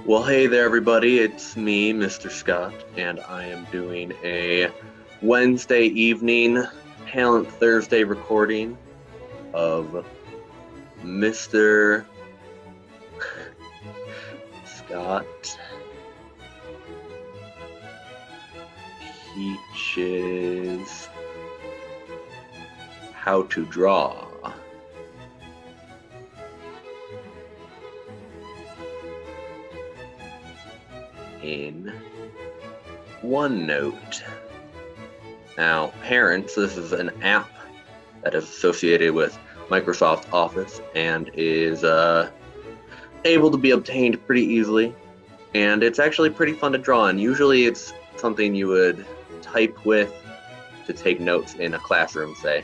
Well, hey there, everybody. It's me, Mr. Scott, and I am doing a Wednesday evening Talent Thursday recording of Mr. Scott teaches how to draw. In OneNote. Now, parents, this is an app that is associated with Microsoft Office and is able to be obtained pretty easily. And it's actually pretty fun to draw on. Usually it's something you would type with to take notes in a classroom, say.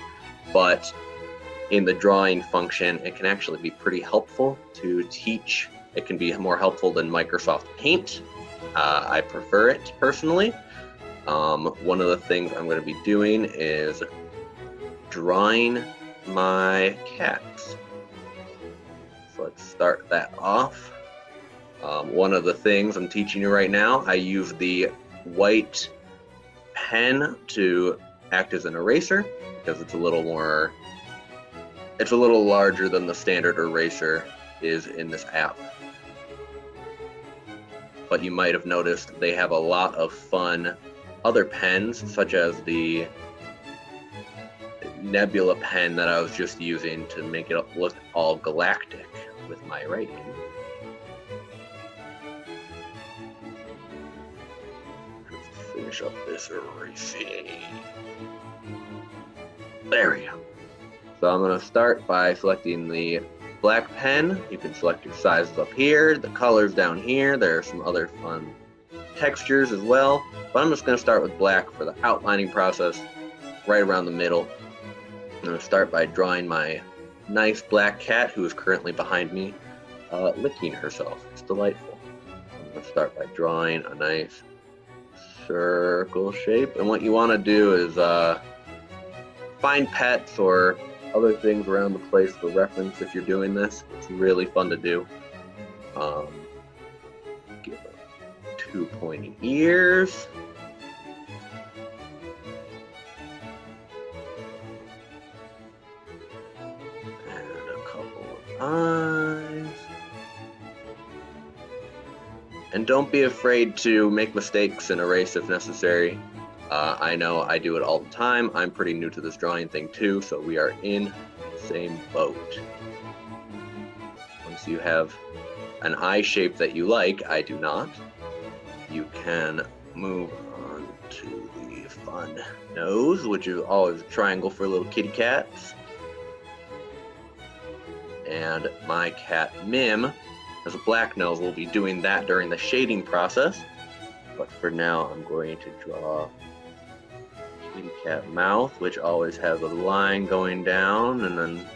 But in the drawing function, it can actually be pretty helpful to teach. It can be more helpful than Microsoft Paint. I prefer it personally. One of the things I'm going to be doing is drawing my cats. So let's start that off. One of the things I'm teaching you right now, I use the white pen to act as an eraser because it's a little larger than the standard eraser is in this app. But you might have noticed they have a lot of fun other pens, such as the Nebula pen that I was just using to make it look all galactic with my writing. Let's finish up this erasing. There we go. So I'm going to start by selecting the black pen. You can select your sizes up here, the colors down here. There are some other fun textures as well, but I'm just going to start with black for the outlining process right around the middle. I'm going to start by drawing my nice black cat who is currently behind me licking herself. It's delightful. I'm going to start by drawing a nice circle shape, and what you want to do is find pets or other things around the place for reference if you're doing this. It's really fun to do. Give them 2 pointy ears. And a couple of eyes. And don't be afraid to make mistakes and erase if necessary. I know I do it all the time. I'm pretty new to this drawing thing too, so we are in the same boat. Once you have an eye shape that you like, I do not, you can move on to the fun nose, which is always a triangle for little kitty cats. And my cat Mim has a black nose. We'll be doing that during the shading process. But for now, I'm going to draw kitty cat mouth, which always has a line going down and then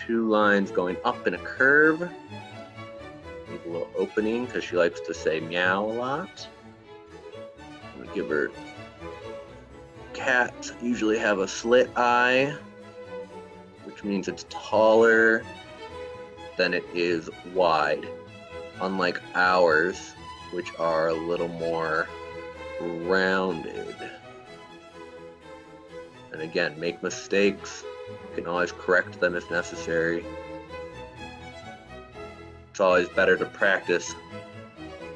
2 lines going up in a curve. Leave a little opening because she likes to say meow a lot. I'm going to give her, cats usually have a slit eye, which means it's taller than it is wide, unlike ours, which are a little more rounded. And again, make mistakes. You can always correct them if necessary. It's always better to practice.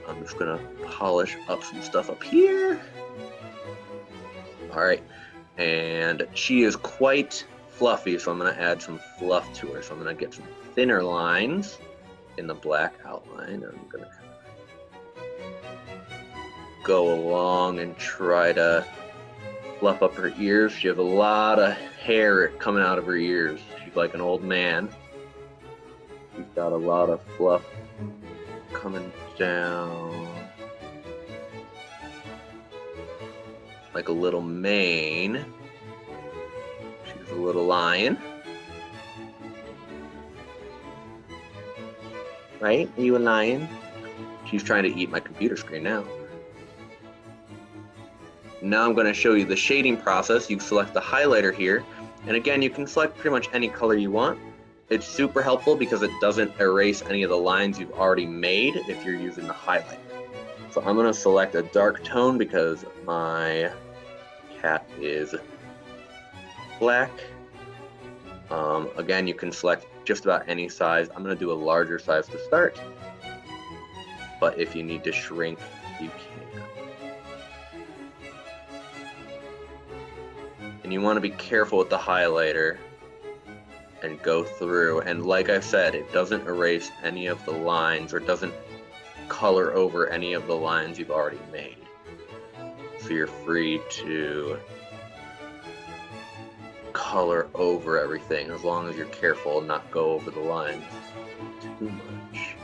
I'm just gonna polish up some stuff up here. All right, and she is quite fluffy, so I'm gonna add some fluff to her. So I'm gonna get some thinner lines in the black outline. I'm gonna go along and try to fluff up her ears. She has a lot of hair coming out of her ears. She's like an old man. She's got a lot of fluff coming down like a little mane. She's a little lion. Right? Are you a lion? She's trying to eat my computer screen now. Now I'm going to show you the shading process. You select the highlighter here, and again, you can select pretty much any color you want. it's super helpful because it doesn't erase any of the lines you've already made if you're using the highlighter. So I'm going to select a dark tone because my cat is black. Again, you can select just about any size. I'm going to do a larger size to start, but if you need to shrink, you can. And you want to be careful with the highlighter and go through, and like I said, it doesn't erase any of the lines or doesn't color over any of the lines you've already made. So you're free to color over everything as long as you're careful and not go over the lines too much.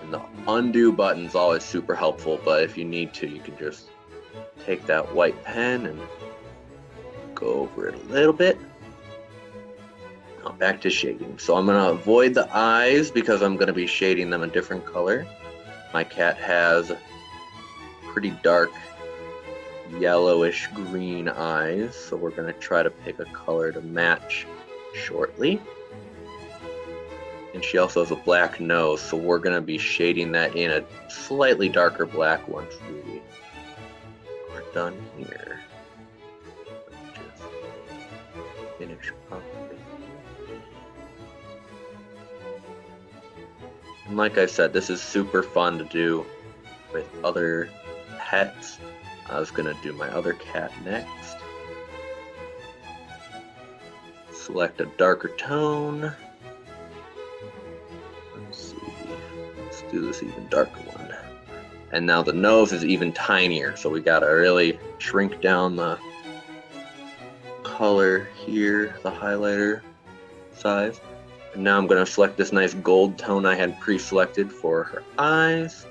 And the undo button is always super helpful, but if you need to, you can just take that white pen and go over it a little bit. Now back to shading. So I'm going to avoid the eyes because I'm going to be shading them a different color. My cat has pretty dark yellowish green eyes, so we're going to try to pick a color to match shortly. And she also has a black nose, so we're going to be shading that in a slightly darker black once we are done here. Let's just finish up. And like I said, this is super fun to do with other pets. I was going to do my other cat next. Select a darker tone. Let's see. Let's do this even darker one. And now the nose is even tinier, so we got to really shrink down the color here, the highlighter size. And now I'm going to select this nice gold tone I had pre-selected for her eyes.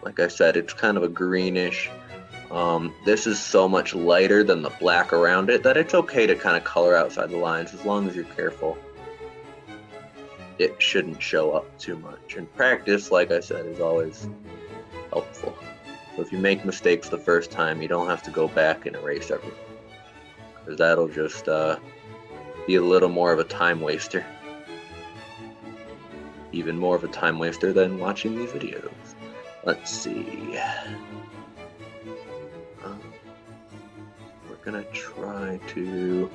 Like I said, it's kind of a greenish. This is so much lighter than the black around it that it's okay to kind of color outside the lines as long as you're careful. It shouldn't show up too much. And practice, like I said, is always helpful. So if you make mistakes the first time, you don't have to go back and erase everything, because that'll just be a little more of a time waster. Even more of a time waster than watching these videos. Let's see. We're gonna try to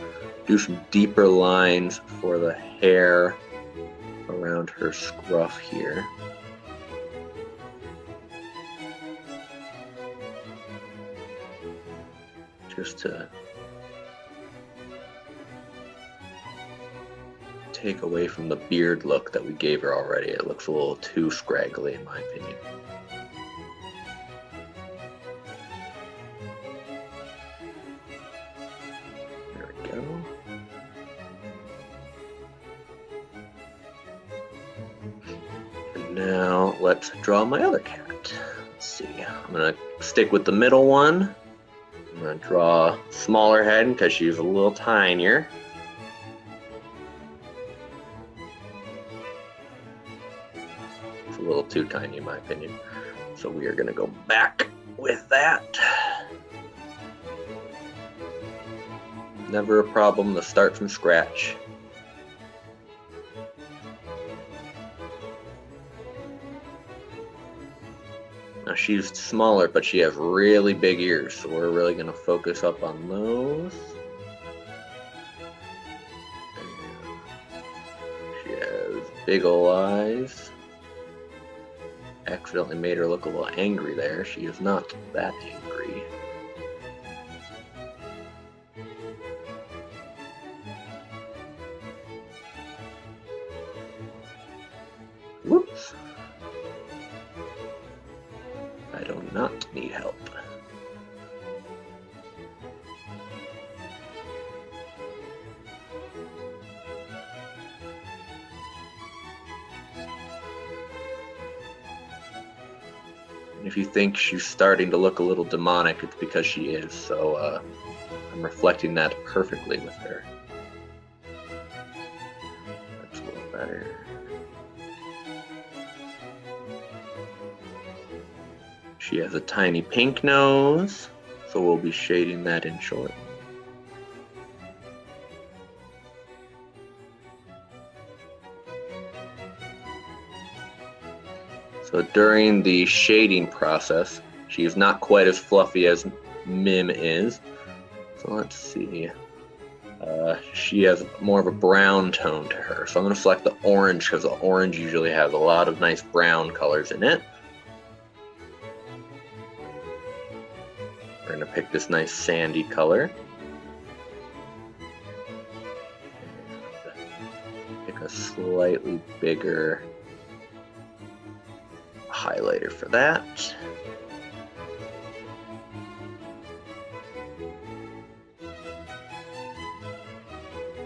do some deeper lines for the hair around her scruff here. Just to take away from the beard look that we gave her already. It looks a little too scraggly in my opinion. There we go. And now let's draw my other cat. Let's see. I'm gonna stick with the middle one. I'm gonna draw a smaller head because she's a little tinier. A little too tiny in my opinion. So we are going to go back with that. Never a problem to start from scratch. Now she's smaller, but she has really big ears, so we're really going to focus up on those. And she has big ol' eyes. Accidentally made her look a little angry there. She is not that angry. Whoops. I do not need help. If you think she's starting to look a little demonic, it's because she is, so I'm reflecting that perfectly with her. That's a little better. She has a tiny pink nose, so we'll be shading that in shortly. So during the shading process, she is not quite as fluffy as Mim is. So let's see. She has more of a brown tone to her. So I'm going to select the orange because the orange usually has a lot of nice brown colors in it. We're going to pick this nice sandy color. And pick a slightly bigger highlighter for that.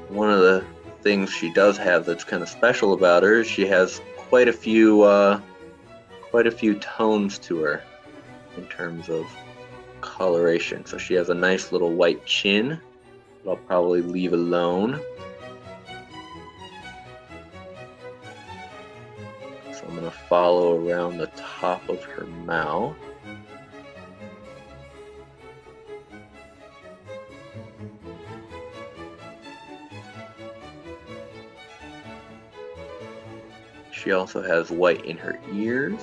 One of the things she does have that's kind of special about her is she has quite a few tones to her in terms of coloration. So she has a nice little white chin that I'll probably leave alone. So I'm going to follow around the top of her mouth. She also has white in her ears.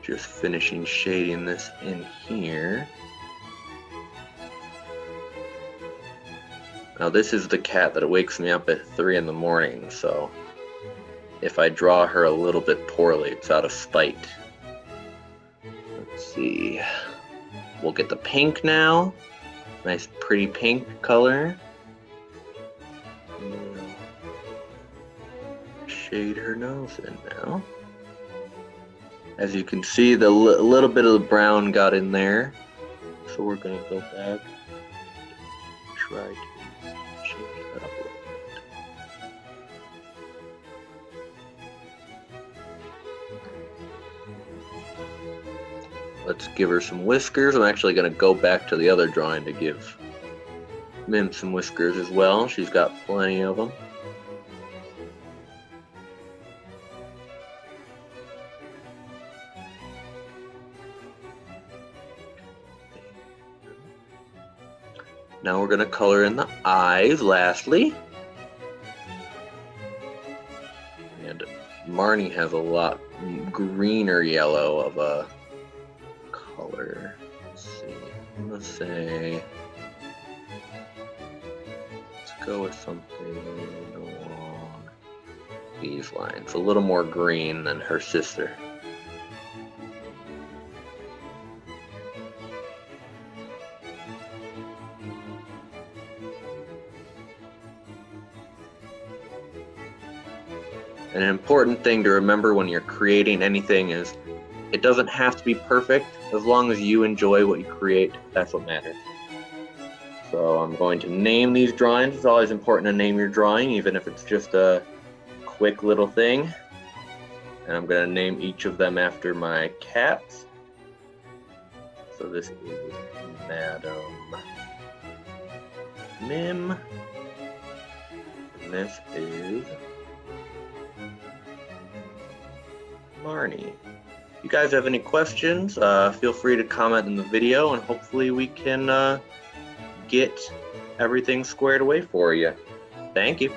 Just finishing shading this in here. Now this is the cat that wakes me up at 3 in the morning, so if I draw her a little bit poorly, it's out of spite. Let's see. We'll get the pink now. Nice pretty pink color. Shade her nose in now. As you can see, the little bit of the brown got in there, so we're going to go back, try to change that up a little bit. Let's give her some whiskers. I'm actually going to go back to the other drawing to give Mim some whiskers as well. She's got plenty of them. Now we're going to color in the eyes lastly. And Marnie has a lot greener yellow of a color. Let's see. I'm going to say, let's go with something along these lines. A little more green than her sister. An important thing to remember when you're creating anything is it doesn't have to be perfect. As long as you enjoy what you create, that's what matters. So I'm going to name these drawings. It's always important to name your drawing, even if it's just a quick little thing. And I'm going to name each of them after my cats. So this is Madam Mim. And this is Marnie. If you guys have any questions, feel free to comment in the video, and hopefully we can get everything squared away for you. Thank you.